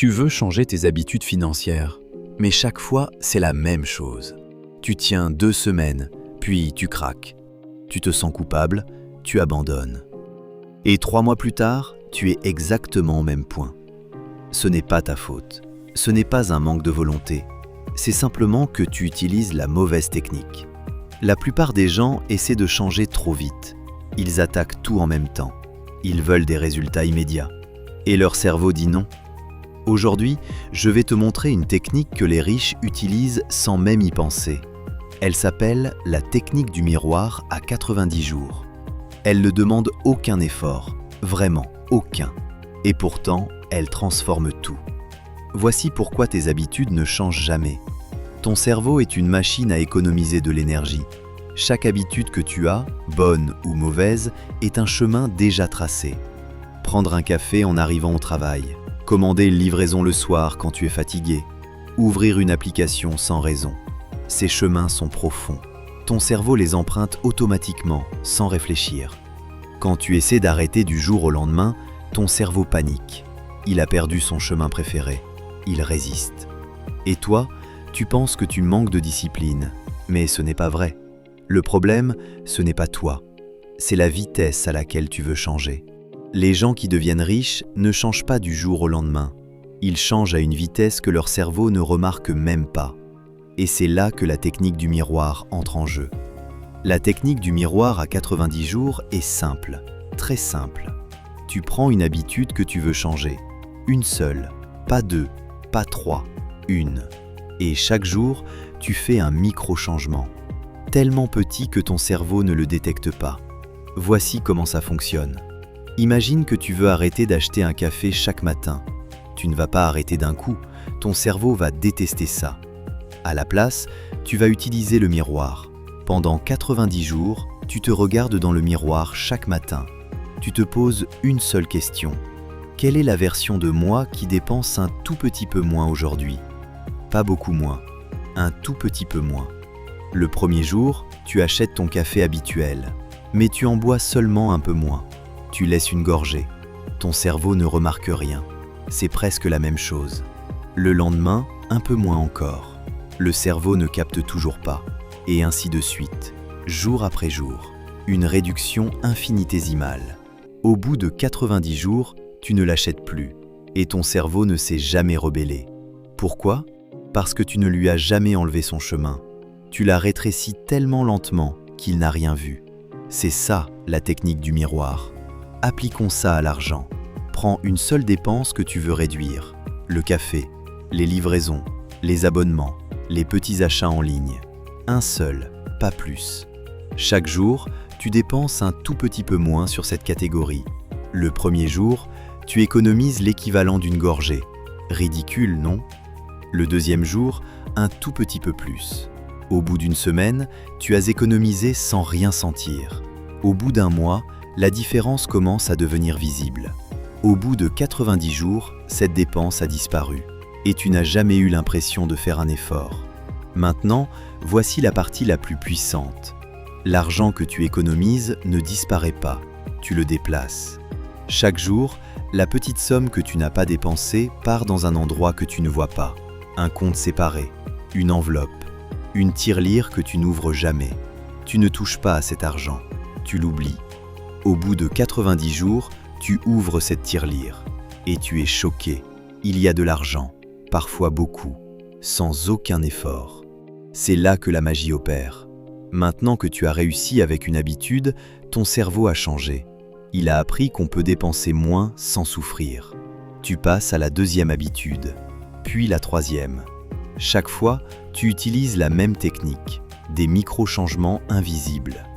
Tu veux changer tes habitudes financières, mais chaque fois, c'est la même chose. Tu tiens 2 semaines, puis tu craques. Tu te sens coupable, tu abandonnes. Et 3 mois plus tard, tu es exactement au même point. Ce n'est pas ta faute. Ce n'est pas un manque de volonté. C'est simplement que tu utilises la mauvaise technique. La plupart des gens essaient de changer trop vite. Ils attaquent tout en même temps. Ils veulent des résultats immédiats. Et leur cerveau dit non. Aujourd'hui, je vais te montrer une technique que les riches utilisent sans même y penser. Elle s'appelle la technique du miroir à 90 jours. Elle ne demande aucun effort, vraiment aucun. Et pourtant, elle transforme tout. Voici pourquoi tes habitudes ne changent jamais. Ton cerveau est une machine à économiser de l'énergie. Chaque habitude que tu as, bonne ou mauvaise, est un chemin déjà tracé. Prendre un café en arrivant au travail, commander une livraison le soir quand tu es fatigué, ouvrir une application sans raison. Ces chemins sont profonds. Ton cerveau les emprunte automatiquement, sans réfléchir. Quand tu essaies d'arrêter du jour au lendemain, ton cerveau panique. Il a perdu son chemin préféré. Il résiste. Et toi, tu penses que tu manques de discipline, mais ce n'est pas vrai. Le problème, ce n'est pas toi. C'est la vitesse à laquelle tu veux changer. Les gens qui deviennent riches ne changent pas du jour au lendemain. Ils changent à une vitesse que leur cerveau ne remarque même pas. Et c'est là que la technique du miroir entre en jeu. La technique du miroir à 90 jours est simple, très simple. Tu prends une habitude que tu veux changer. Une seule, pas 2, pas 3, une. Et chaque jour, tu fais un micro-changement. Tellement petit que ton cerveau ne le détecte pas. Voici comment ça fonctionne. Imagine que tu veux arrêter d'acheter un café chaque matin. Tu ne vas pas arrêter d'un coup, ton cerveau va détester ça. À la place, tu vas utiliser le miroir. Pendant 90 jours, tu te regardes dans le miroir chaque matin. Tu te poses une seule question. Quelle est la version de moi qui dépense un tout petit peu moins aujourd'hui ? Pas beaucoup moins, un tout petit peu moins. Le premier jour, tu achètes ton café habituel, mais tu en bois seulement un peu moins. Tu laisses une gorgée. Ton cerveau ne remarque rien. C'est presque la même chose. Le lendemain, un peu moins encore. Le cerveau ne capte toujours pas. Et ainsi de suite, jour après jour. Une réduction infinitésimale. Au bout de 90 jours, tu ne l'achètes plus. Et ton cerveau ne s'est jamais rebellé. Pourquoi ? Parce que tu ne lui as jamais enlevé son chemin. Tu l'as rétréci tellement lentement qu'il n'a rien vu. C'est ça, la technique du miroir. Appliquons ça à l'argent. Prends une seule dépense que tu veux réduire. Le café, les livraisons, les abonnements, les petits achats en ligne. Un seul, pas plus. Chaque jour, tu dépenses un tout petit peu moins sur cette catégorie. Le premier jour, tu économises l'équivalent d'une gorgée. Ridicule, non ? Le deuxième jour, un tout petit peu plus. Au bout d'une semaine, tu as économisé sans rien sentir. Au bout d'un mois, la différence commence à devenir visible. Au bout de 90 jours, cette dépense a disparu et tu n'as jamais eu l'impression de faire un effort. Maintenant, voici la partie la plus puissante. L'argent que tu économises ne disparaît pas, tu le déplaces. Chaque jour, la petite somme que tu n'as pas dépensée part dans un endroit que tu ne vois pas. Un compte séparé, une enveloppe, une tirelire que tu n'ouvres jamais. Tu ne touches pas à cet argent, tu l'oublies. Au bout de 90 jours, tu ouvres cette tirelire et tu es choqué. Il y a de l'argent, parfois beaucoup, sans aucun effort. C'est là que la magie opère. Maintenant que tu as réussi avec une habitude, ton cerveau a changé. Il a appris qu'on peut dépenser moins sans souffrir. Tu passes à la deuxième habitude, puis la troisième. Chaque fois, tu utilises la même technique, des micro-changements invisibles.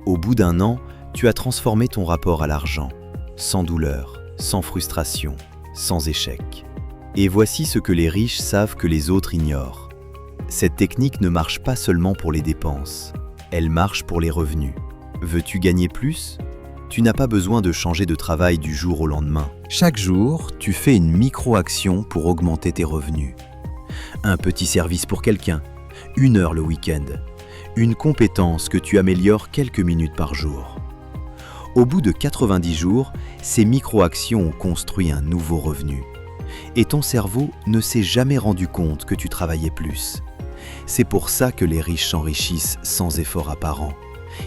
Au bout d'un an, tu as transformé ton rapport à l'argent, sans douleur, sans frustration, sans échec. Et voici ce que les riches savent que les autres ignorent. Cette technique ne marche pas seulement pour les dépenses, elle marche pour les revenus. Veux-tu gagner plus ? Tu n'as pas besoin de changer de travail du jour au lendemain. Chaque jour, tu fais une micro-action pour augmenter tes revenus. Un petit service pour quelqu'un, 1 heure le week-end, une compétence que tu améliores quelques minutes par jour. Au bout de 90 jours, ces micro-actions ont construit un nouveau revenu. Et ton cerveau ne s'est jamais rendu compte que tu travaillais plus. C'est pour ça que les riches s'enrichissent sans effort apparent.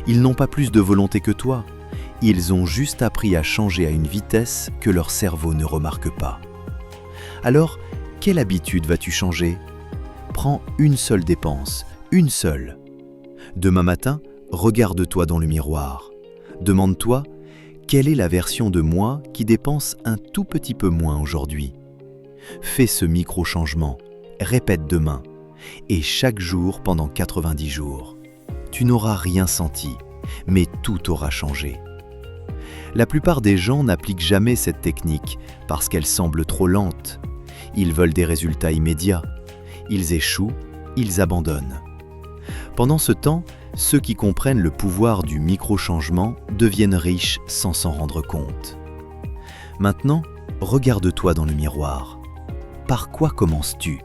Ils n'ont pas plus de volonté que toi. Ils ont juste appris à changer à une vitesse que leur cerveau ne remarque pas. Alors, quelle habitude vas-tu changer ? Prends une seule dépense, une seule. Demain matin, regarde-toi dans le miroir. Demande-toi, quelle est la version de moi qui dépense un tout petit peu moins aujourd'hui ? Fais ce micro-changement, répète demain, et chaque jour pendant 90 jours. Tu n'auras rien senti, mais tout aura changé. La plupart des gens n'appliquent jamais cette technique parce qu'elle semble trop lente. Ils veulent des résultats immédiats. Ils échouent, ils abandonnent. Pendant ce temps, ceux qui comprennent le pouvoir du micro-changement deviennent riches sans s'en rendre compte. Maintenant, regarde-toi dans le miroir. Par quoi commences-tu ?